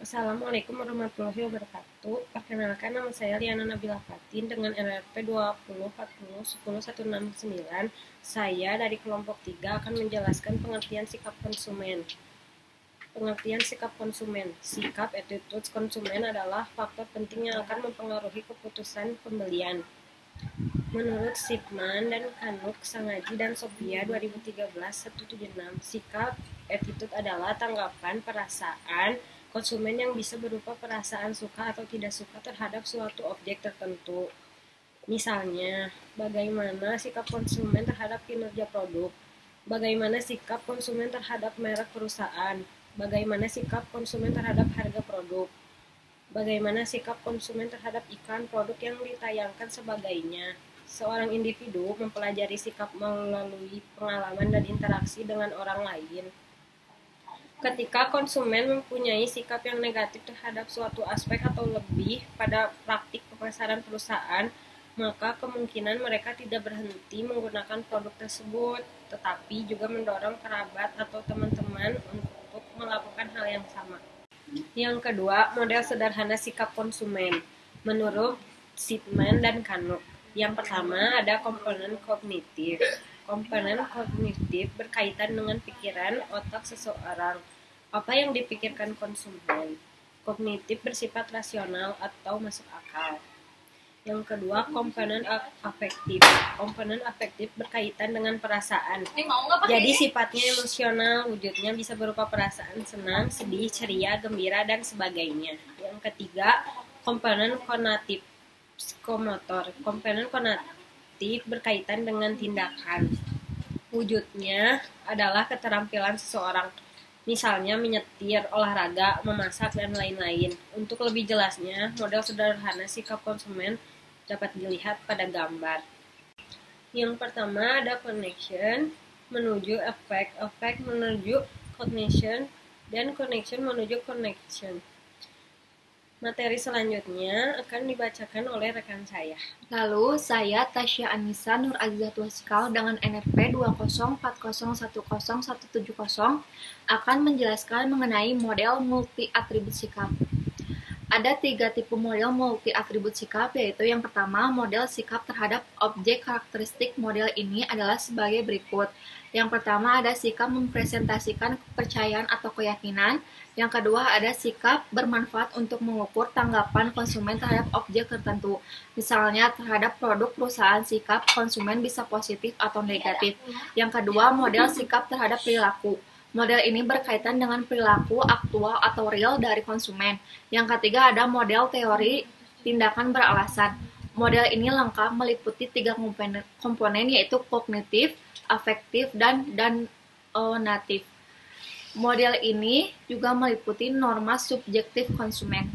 Assalamualaikum warahmatullahi wabarakatuh. Perkenalkan, nama saya Liana Nabila Fatin dengan NRP 2040101169. Saya dari kelompok 3 akan menjelaskan pengertian sikap konsumen. Pengertian sikap konsumen. Sikap attitude konsumen adalah faktor penting yang akan mempengaruhi keputusan pembelian. Menurut Shipman dan Kanuk, Sangaji dan Sophia 2013-176, sikap attitude adalah tanggapan perasaan konsumen yang bisa berupa perasaan suka atau tidak suka terhadap suatu objek tertentu. Misalnya, bagaimana sikap konsumen terhadap kinerja produk, bagaimana sikap konsumen terhadap merek perusahaan, bagaimana sikap konsumen terhadap harga produk, bagaimana sikap konsumen terhadap iklan produk yang ditayangkan sebagainya. Seorang individu mempelajari sikap melalui pengalaman dan interaksi dengan orang lain. Ketika konsumen mempunyai sikap yang negatif terhadap suatu aspek atau lebih pada praktik pemasaran perusahaan, maka kemungkinan mereka tidak berhenti menggunakan produk tersebut, tetapi juga mendorong kerabat atau teman-teman untuk melakukan hal yang sama. Yang kedua, model sederhana sikap konsumen. Menurut Shipman dan Kanuk, yang pertama ada komponen kognitif. Komponen kognitif berkaitan dengan pikiran otak seseorang. Apa yang dipikirkan konsumen? Kognitif bersifat rasional atau masuk akal. Yang kedua, komponen afektif. Komponen afektif berkaitan dengan perasaan. Jadi sifatnya emosional, wujudnya bisa berupa perasaan senang, sedih, ceria, gembira, dan sebagainya. Yang ketiga, komponen konatif, psikomotor. Komponen konatif berkaitan dengan tindakan. Wujudnya adalah keterampilan seseorang, misalnya menyetir, olahraga, memasak, dan lain-lain. Untuk lebih jelasnya, model sederhana sikap konsumen dapat dilihat pada gambar. Yang pertama ada connection menuju effect, effect menuju cognition, dan connection menuju connection. Materi selanjutnya akan dibacakan oleh rekan saya. Lalu, saya Tasya Anissa Nur Azizat Wasikal dengan NRP 2040101770 akan menjelaskan mengenai model multi-atribut sikap. Ada 3 tipe model multi-atribut sikap, yaitu yang pertama, model sikap terhadap objek. Karakteristik model ini adalah sebagai berikut. Yang pertama ada sikap mempresentasikan kepercayaan atau keyakinan. Yang kedua ada sikap bermanfaat untuk mengukur tanggapan konsumen terhadap objek tertentu. Misalnya terhadap produk perusahaan, sikap konsumen bisa positif atau negatif. Yang kedua model sikap terhadap perilaku. Model ini berkaitan dengan perilaku aktual atau real dari konsumen. Yang ketiga ada model teori tindakan beralasan. Model ini lengkap meliputi 3 komponen yaitu kognitif, afektif, dan natif. Model ini juga meliputi norma subjektif konsumen.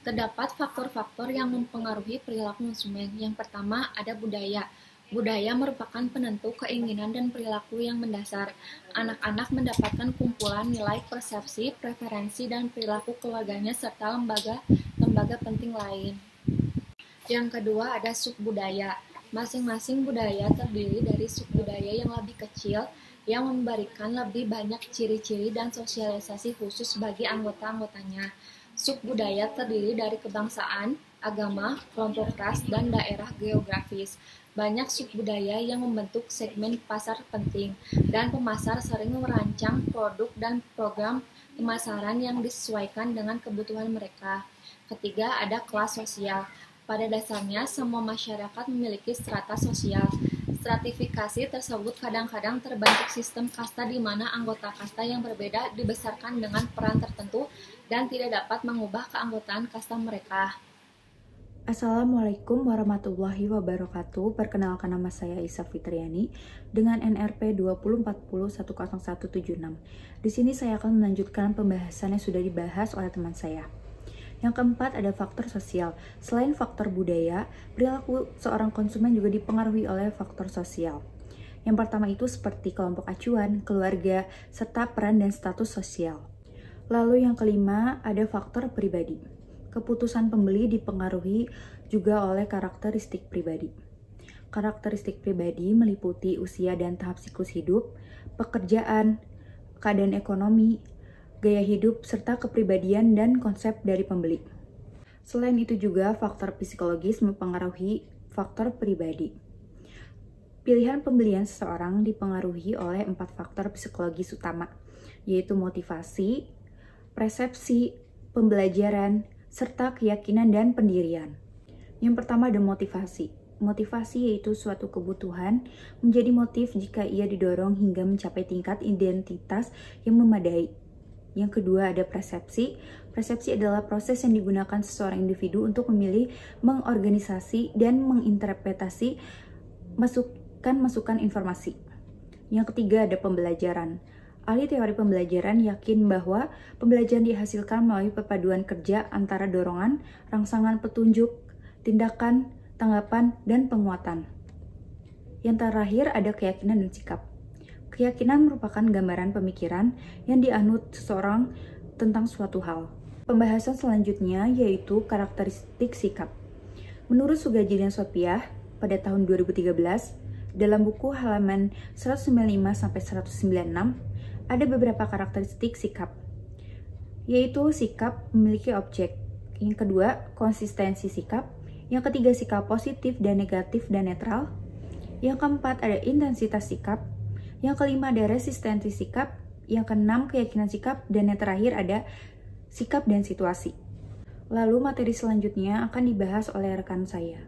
Terdapat faktor-faktor yang mempengaruhi perilaku konsumen. Yang pertama ada budaya. Budaya merupakan penentu keinginan dan perilaku yang mendasar. Anak-anak mendapatkan kumpulan nilai, persepsi, preferensi, dan perilaku keluarganya serta lembaga penting lain. Yang kedua ada subbudaya. Masing-masing budaya terdiri dari subbudaya yang lebih kecil yang memberikan lebih banyak ciri-ciri dan sosialisasi khusus bagi anggota-anggotanya. Subbudaya terdiri dari kebangsaan, agama, kelompok ras, dan daerah geografis. Banyak subbudaya yang membentuk segmen pasar penting, dan pemasar sering merancang produk dan program pemasaran yang disesuaikan dengan kebutuhan mereka. Ketiga, ada kelas sosial. Pada dasarnya, semua masyarakat memiliki strata sosial. Stratifikasi tersebut kadang-kadang terbentuk sistem kasta di mana anggota kasta yang berbeda dibesarkan dengan peran tertentu dan tidak dapat mengubah keanggotaan kasta mereka. Assalamualaikum warahmatullahi wabarakatuh. Perkenalkan, nama saya Isa Fitriani dengan NRP 2040101176. Di sini saya akan melanjutkan pembahasan yang sudah dibahas oleh teman saya. Yang keempat ada faktor sosial. Selain faktor budaya, perilaku seorang konsumen juga dipengaruhi oleh faktor sosial. Yang pertama itu seperti kelompok acuan, keluarga, serta peran dan status sosial. Lalu yang kelima ada faktor pribadi. Keputusan pembeli dipengaruhi juga oleh karakteristik pribadi. Karakteristik pribadi meliputi usia dan tahap siklus hidup, pekerjaan, keadaan ekonomi, gaya hidup, serta kepribadian dan konsep dari pembeli. Selain itu juga faktor psikologis mempengaruhi faktor pribadi. Pilihan pembelian seseorang dipengaruhi oleh 4 faktor psikologis utama, yaitu motivasi, persepsi, pembelajaran, serta keyakinan dan pendirian. Yang pertama ada motivasi. Motivasi yaitu suatu kebutuhan menjadi motif jika ia didorong hingga mencapai tingkat identitas yang memadai. Yang kedua ada persepsi. Persepsi adalah proses yang digunakan seseorang individu untuk memilih, mengorganisasi, dan menginterpretasi masukan informasi. Yang ketiga ada pembelajaran. Ahli teori pembelajaran yakin bahwa pembelajaran dihasilkan melalui perpaduan kerja antara dorongan, rangsangan petunjuk, tindakan, tanggapan, dan penguatan. Yang terakhir ada keyakinan dan sikap. Keyakinan merupakan gambaran pemikiran yang dianut seseorang tentang suatu hal. Pembahasan selanjutnya yaitu karakteristik sikap. Menurut Sugaji dan Sopiah pada tahun 2013, dalam buku halaman 195-196, ada beberapa karakteristik sikap, yaitu sikap memiliki objek. Yang kedua, konsistensi sikap. Yang ketiga, sikap positif dan negatif dan netral. Yang keempat, ada intensitas sikap. Yang kelima, ada resistensi sikap. Yang keenam, keyakinan sikap. Dan yang terakhir, ada sikap dan situasi. Lalu materi selanjutnya akan dibahas oleh rekan saya.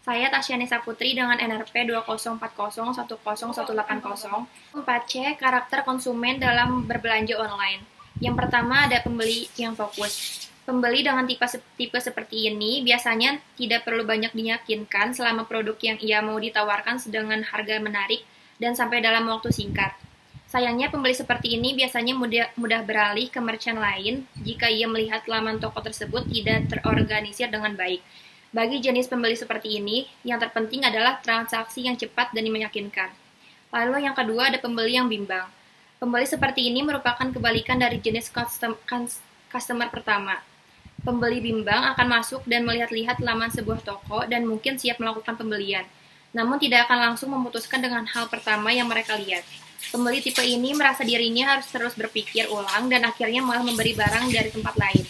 Saya Tasya Nisa Putri dengan NRP 2040100180. 4C, karakter konsumen dalam berbelanja online. Yang pertama ada pembeli yang fokus. Pembeli dengan tipe seperti ini biasanya tidak perlu banyak diyakinkan selama produk yang ia mau ditawarkan dengan harga menarik dan sampai dalam waktu singkat. Sayangnya pembeli seperti ini biasanya mudah beralih ke merchant lain jika ia melihat laman toko tersebut tidak terorganisir dengan baik. Bagi jenis pembeli seperti ini, yang terpenting adalah transaksi yang cepat dan meyakinkan. Lalu yang kedua ada pembeli yang bimbang. Pembeli seperti ini merupakan kebalikan dari jenis customer pertama. Pembeli bimbang akan masuk dan melihat-lihat laman sebuah toko dan mungkin siap melakukan pembelian, namun tidak akan langsung memutuskan dengan hal pertama yang mereka lihat. Pembeli tipe ini merasa dirinya harus terus berpikir ulang dan akhirnya malah memberi barang dari tempat lain.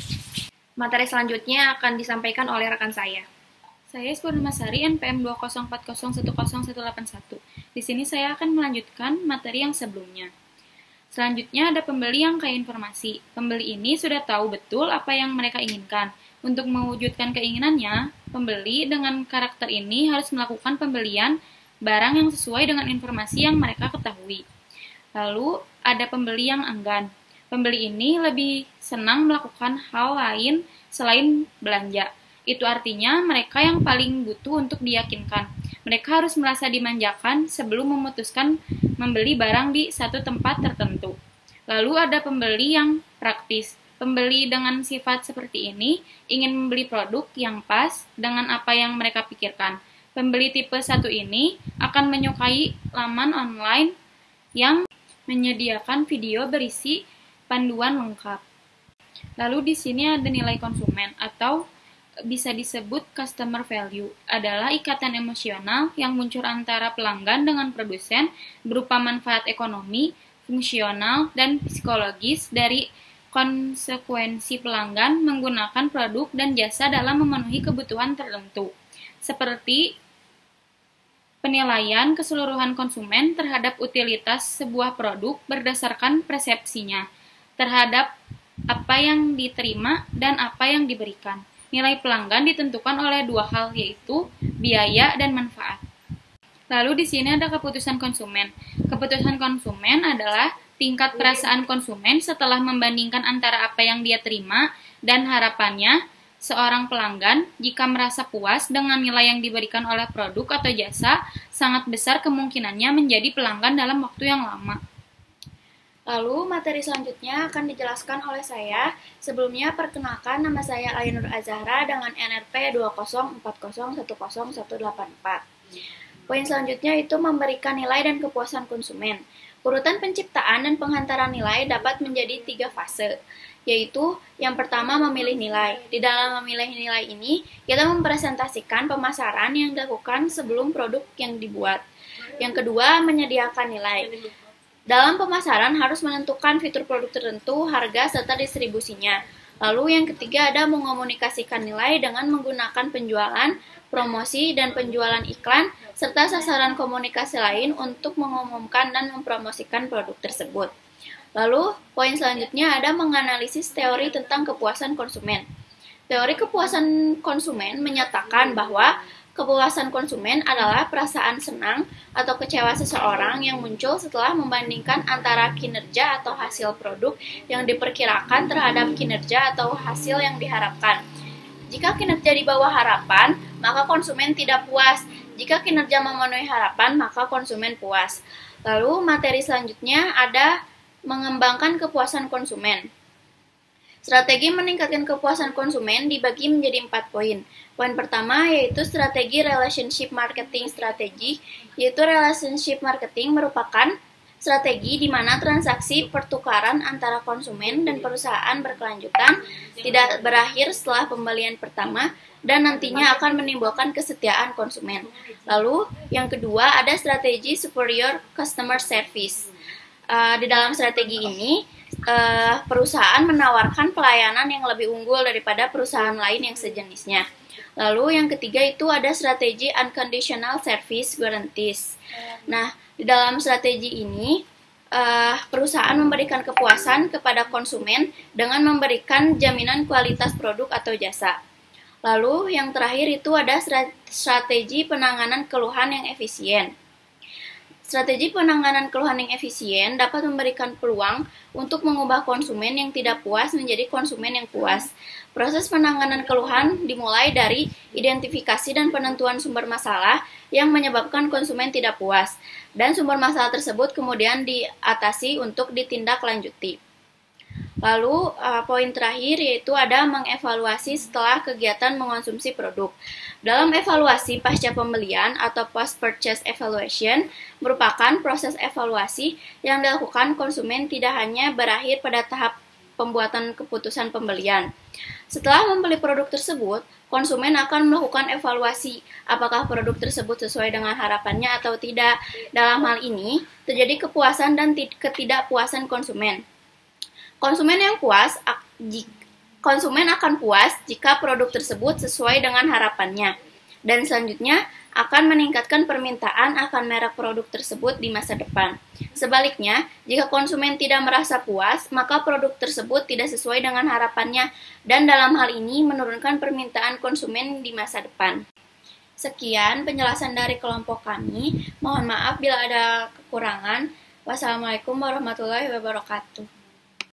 Materi selanjutnya akan disampaikan oleh rekan saya. Saya Purnamasari NPM 2040100181. Di sini saya akan melanjutkan materi yang sebelumnya. Selanjutnya ada pembeli yang kaya informasi. Pembeli ini sudah tahu betul apa yang mereka inginkan. Untuk mewujudkan keinginannya, pembeli dengan karakter ini harus melakukan pembelian barang yang sesuai dengan informasi yang mereka ketahui. Lalu ada pembeli yang enggan. Pembeli ini lebih senang melakukan hal lain selain belanja. Itu artinya mereka yang paling butuh untuk diyakinkan. Mereka harus merasa dimanjakan sebelum memutuskan membeli barang di satu tempat tertentu. Lalu ada pembeli yang praktis. Pembeli dengan sifat seperti ini ingin membeli produk yang pas dengan apa yang mereka pikirkan. Pembeli tipe 1 ini akan menyukai laman online yang menyediakan video berisi panduan lengkap. Lalu di sini ada nilai konsumen atau bisa disebut customer value, adalah ikatan emosional yang muncul antara pelanggan dengan produsen berupa manfaat ekonomi, fungsional, dan psikologis dari konsekuensi pelanggan menggunakan produk dan jasa dalam memenuhi kebutuhan tertentu, seperti penilaian keseluruhan konsumen terhadap utilitas sebuah produk berdasarkan persepsinya terhadap apa yang diterima dan apa yang diberikan. Nilai pelanggan ditentukan oleh dua hal, yaitu biaya dan manfaat. Lalu di sini ada keputusan konsumen. Keputusan konsumen adalah tingkat perasaan konsumen setelah membandingkan antara apa yang dia terima dan harapannya. Seorang pelanggan, jika merasa puas dengan nilai yang diberikan oleh produk atau jasa, sangat besar kemungkinannya menjadi pelanggan dalam waktu yang lama. Lalu, materi selanjutnya akan dijelaskan oleh saya. Sebelumnya, perkenalkan nama saya Ainur Azahra dengan NRP 204010010184. Poin selanjutnya itu memberikan nilai dan kepuasan konsumen. Urutan penciptaan dan penghantaran nilai dapat menjadi 3 fase, yaitu yang pertama memilih nilai. Di dalam memilih nilai ini, kita mempresentasikan pemasaran yang dilakukan sebelum produk yang dibuat. Yang kedua, menyediakan nilai. Dalam pemasaran harus menentukan fitur produk tertentu, harga, serta distribusinya. Lalu yang ketiga ada mengomunikasikan nilai dengan menggunakan penjualan, promosi, dan penjualan iklan, serta sasaran komunikasi lain untuk mengumumkan dan mempromosikan produk tersebut. Lalu, poin selanjutnya ada menganalisis teori tentang kepuasan konsumen. Teori kepuasan konsumen menyatakan bahwa kepuasan konsumen adalah perasaan senang atau kecewa seseorang yang muncul setelah membandingkan antara kinerja atau hasil produk yang diperkirakan terhadap kinerja atau hasil yang diharapkan. Jika kinerja di bawah harapan, maka konsumen tidak puas. Jika kinerja memenuhi harapan, maka konsumen puas. Lalu materi selanjutnya ada mengembangkan kepuasan konsumen. Strategi meningkatkan kepuasan konsumen dibagi menjadi 4 poin. Poin pertama yaitu strategi relationship marketing strategi, yaitu relationship marketing merupakan strategi di mana transaksi pertukaran antara konsumen dan perusahaan berkelanjutan, tidak berakhir setelah pembelian pertama, dan nantinya akan menimbulkan kesetiaan konsumen. Lalu, yang kedua ada strategi superior customer service. Di dalam strategi ini, perusahaan menawarkan pelayanan yang lebih unggul daripada perusahaan lain yang sejenisnya. Lalu yang ketiga itu ada strategi unconditional service guarantees. Nah, di dalam strategi ini, perusahaan memberikan kepuasan kepada konsumen dengan memberikan jaminan kualitas produk atau jasa. Lalu yang terakhir itu ada strategi penanganan keluhan yang efisien. Strategi penanganan keluhan yang efisien dapat memberikan peluang untuk mengubah konsumen yang tidak puas menjadi konsumen yang puas. Proses penanganan keluhan dimulai dari identifikasi dan penentuan sumber masalah yang menyebabkan konsumen tidak puas, dan sumber masalah tersebut kemudian diatasi untuk ditindaklanjuti. Lalu, poin terakhir yaitu ada mengevaluasi setelah kegiatan mengonsumsi produk. Dalam evaluasi pasca pembelian atau post-purchase evaluation merupakan proses evaluasi yang dilakukan konsumen tidak hanya berakhir pada tahap pembuatan keputusan pembelian. Setelah membeli produk tersebut, konsumen akan melakukan evaluasi apakah produk tersebut sesuai dengan harapannya atau tidak. Dalam hal ini, terjadi kepuasan dan ketidakpuasan konsumen. Konsumen akan puas jika produk tersebut sesuai dengan harapannya, dan selanjutnya akan meningkatkan permintaan akan merek produk tersebut di masa depan. Sebaliknya, jika konsumen tidak merasa puas, maka produk tersebut tidak sesuai dengan harapannya, dan dalam hal ini menurunkan permintaan konsumen di masa depan. Sekian penjelasan dari kelompok kami. Mohon maaf bila ada kekurangan. Wassalamualaikum warahmatullahi wabarakatuh.